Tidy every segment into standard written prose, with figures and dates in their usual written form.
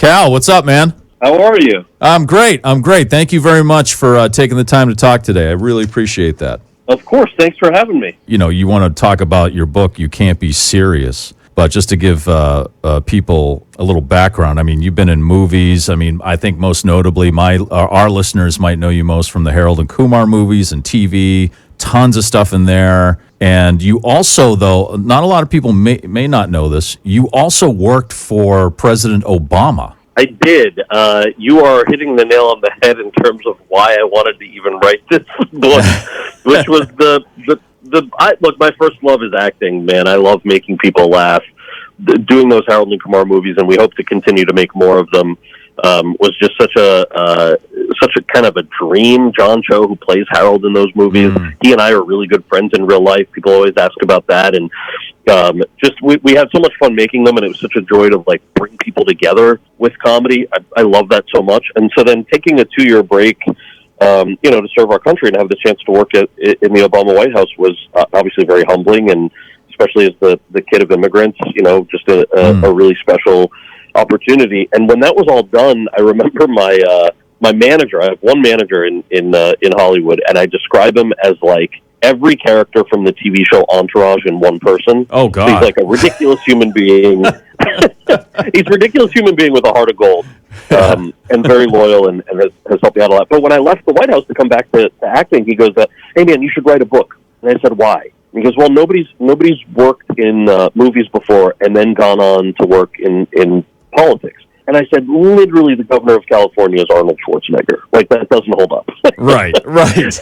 Kal, what's up, man? How are you? I'm great. Thank you very much for taking the time to talk today. I really appreciate that. Of course. Thanks for having me. You know, you want to talk about your book, You Can't Be Serious. But just to give people a little background, I mean, you've been in movies. I mean, I think most notably, our listeners might know you most from the Harold and Kumar movies and TV. Tons of stuff in there. And you also, though, not a lot of people may not know this, you also worked for President Obama. I did. You are hitting the nail on the head in terms of why I wanted to even write this book, which was look, my first love is acting, man. I love making people laugh. Doing those Harold and Kumar movies, and we hope to continue to make more of them, was just such a kind of a dream. John Cho, who plays Harold in those movies, he and I are really good friends in real life. People always ask about that, and we had so much fun making them, and it was such a joy to like bring people together with comedy. I love that so much, and so then taking a 2-year break, to serve our country and have the chance to work in the Obama White House was obviously very humbling, and especially as the kid of immigrants, just a really special opportunity. And when that was all done, I remember my manager. I have one manager in Hollywood, and I describe him as like every character from the TV show Entourage in one person. Oh God! So he's like a ridiculous human being. He's a ridiculous human being with a heart of gold, and very loyal, and has helped me out a lot. But when I left the White House to come back to acting, he goes, "Hey man, you should write a book." And I said, "Why?" And he goes, "Well, nobody's worked in movies before and then gone on to work in politics." And I said, literally, the governor of California is Arnold Schwarzenegger. Like, that doesn't hold up. Right.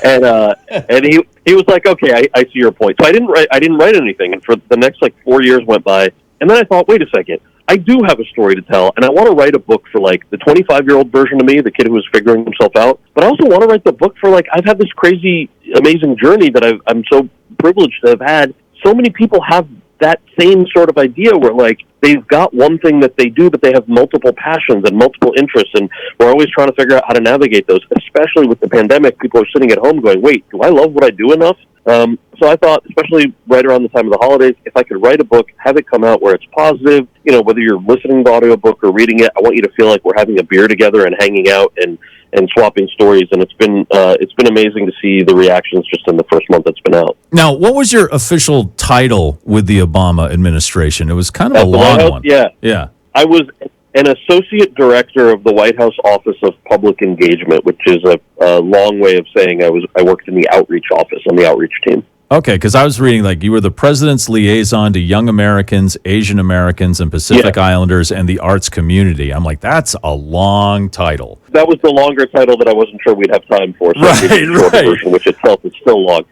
And he was like, okay, I see your point. So I didn't write anything. And for the next, 4 years went by. And then I thought, wait a second. I do have a story to tell, and I want to write a book for, the 25-year-old version of me, the kid who was figuring himself out. But I also want to write the book for, I've had this crazy, amazing journey that I'm so privileged to have had. So many people have that same sort of idea where, they've got one thing that they do, but they have multiple passions and multiple interests, and we're always trying to figure out how to navigate those, especially with the pandemic. People are sitting at home going, wait, do I love what I do enough? So I thought, especially right around the time of the holidays, if I could write a book, have it come out where it's positive, whether you're listening to the audiobook or reading it, I want you to feel like we're having a beer together and hanging out and swapping stories. And it's been amazing to see the reactions just in the first month it's been out. Now, what was your official title with the Obama administration? It was kind of a long one. Yeah. I was an associate director of the White House Office of Public Engagement, which is a long way of saying I worked in the outreach office on the outreach team. Okay, because I was reading you were the president's liaison to young Americans, Asian Americans, and Pacific Islanders and the arts community. I'm like, that's a long title. That was the longer title that I wasn't sure we'd have time for. So Right. Version, which itself is still long.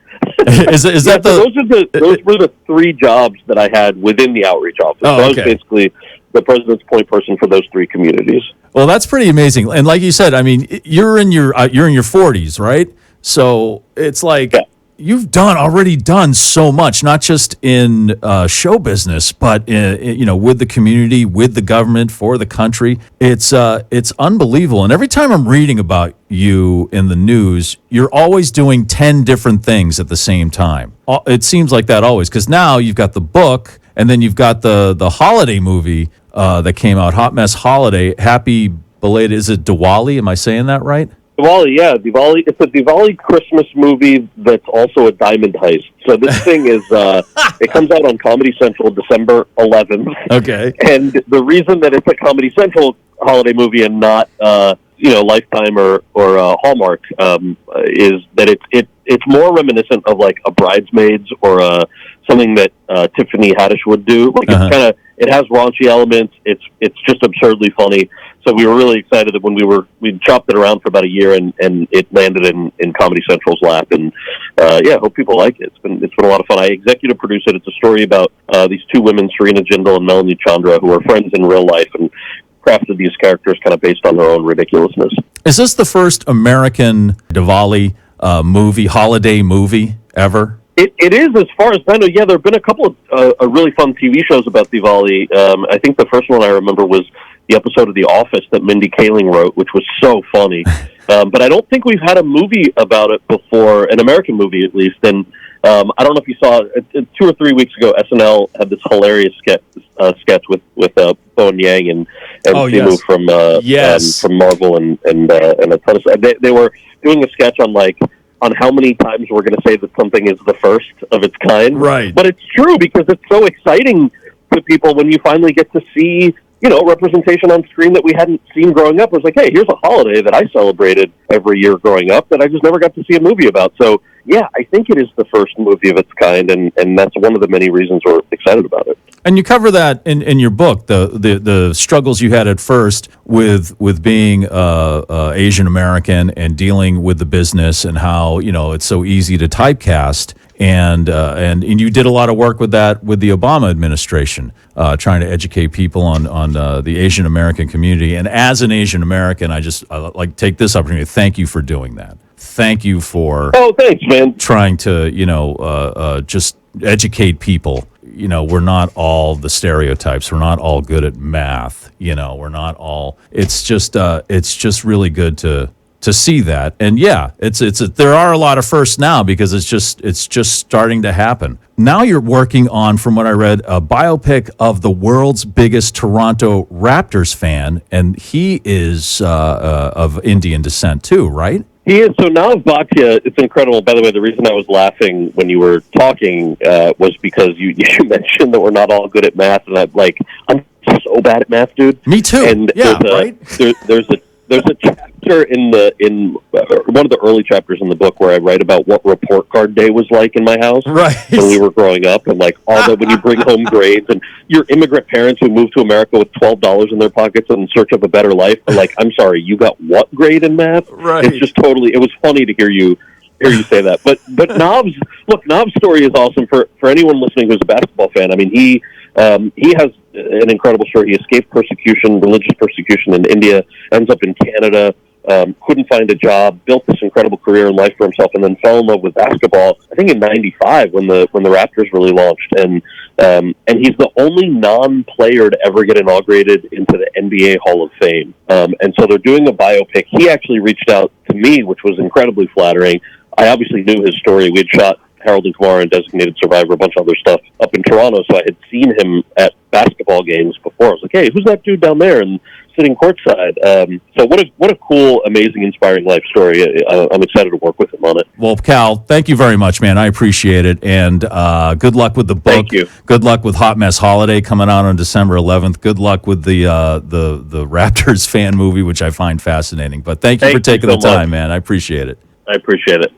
Is that those were the 3 jobs that I had within the outreach office. Oh, so I was basically the president's point person for those 3 communities. Well, that's pretty amazing. And like you said, I mean, you're in your 40s, right? So it's you've already done so much, not just in show business, but with the community, with the government, for the country. It's unbelievable. And every time I'm reading about you in the news, you're always doing 10 different things at the same time. It seems like that always, because now you've got the book, and then you've got the holiday movie that came out, Hot Mess Holiday. Happy belated, is it Diwali? Am I saying that right? Diwali, yeah. Diwali. It's a Diwali Christmas movie that's also a diamond heist. So this thing is, it comes out on Comedy Central December 11th. Okay. And the reason that it's a Comedy Central holiday movie and not, Lifetime or Hallmark, is that it's more reminiscent of a Bridesmaids or something that Tiffany Haddish would do. It's it has raunchy elements. It's just absurdly funny. So we were really excited that when we chopped it around for about a year and it landed in Comedy Central's lap. And hope people like it. It's been a lot of fun. I executive produce it. It's a story about these 2 women, Serena Jindal and Melanie Chandra, who are friends in real life and crafted these characters kind of based on their own ridiculousness. Is this the first American Diwali holiday movie ever? It is, as far as I know. Yeah, there have been a couple of really fun TV shows about Diwali. I think the first one I remember was the episode of The Office that Mindy Kaling wrote, which was so funny. But I don't think we've had a movie about it before, an American movie at least. And I don't know if you saw 2 or 3 weeks ago, SNL had this hilarious sketch with Bowen Yang and Simu from Marvel and a ton of stuff. They were doing a sketch on how many times we're going to say that something is the first of its kind. Right. But it's true because it's so exciting to people when you finally get to see, representation on screen that we hadn't seen growing up. It was like, hey, here's a holiday that I celebrated every year growing up that I just never got to see a movie about. So, yeah, I think it is the first movie of its kind, and that's one of the many reasons we're excited about it. And you cover that in your book, the struggles you had at first with being Asian American and dealing with the business and how it's so easy to typecast. And you did a lot of work with that with the Obama administration, trying to educate people on the Asian American community. And as an Asian American, I like take this opportunity to thank you for doing that. Thank you for thanks, man. Trying to just educate people. We're not all the stereotypes. We're not all good at math. We're not all. It's just really good to see that. And yeah, there are a lot of firsts now because it's just starting to happen. Now you're working on, from what I read, a biopic of the world's biggest Toronto Raptors fan, and he is of Indian descent too, right? He is. So Nav Bhatia, it's incredible. By the way, the reason I was laughing when you were talking was because you mentioned that we're not all good at math, and I'm so bad at math, dude. Me too. And yeah, right. There's a chapter in one of the early chapters in the book where I write about what report card day was like in my house when we were growing up, and when you bring home grades and your immigrant parents who moved to America with $12 in their pockets in search of a better life. I'm sorry, you got what grade in math? Right. It's just totally. It was funny to hear you say that. But Nav's story is awesome for anyone listening who's a basketball fan. I mean, he has an incredible story. He escaped religious persecution in India, ends up in Canada, couldn't find a job, built this incredible career in life for himself, and then fell in love with basketball, I think in '95 when the Raptors really launched. And he's the only non-player to ever get inaugurated into the NBA Hall of Fame. And so they're doing a biopic. He actually reached out to me, which was incredibly flattering. I obviously knew his story. We had shot Harold and Kumar and Designated Survivor, a bunch of other stuff up in Toronto, so I had seen him at basketball games before. I was like, hey, who's that dude down there and sitting courtside? So what a cool, amazing, inspiring life story. I'm excited to work with him on it. Well, Kal, thank you very much, man. I appreciate it, and good luck with the book. Thank you. Good luck with Hot Mess Holiday coming out on December 11th. Good luck with the Raptors fan movie, which I find fascinating. But thank you for taking the time, man. I appreciate it. I appreciate it.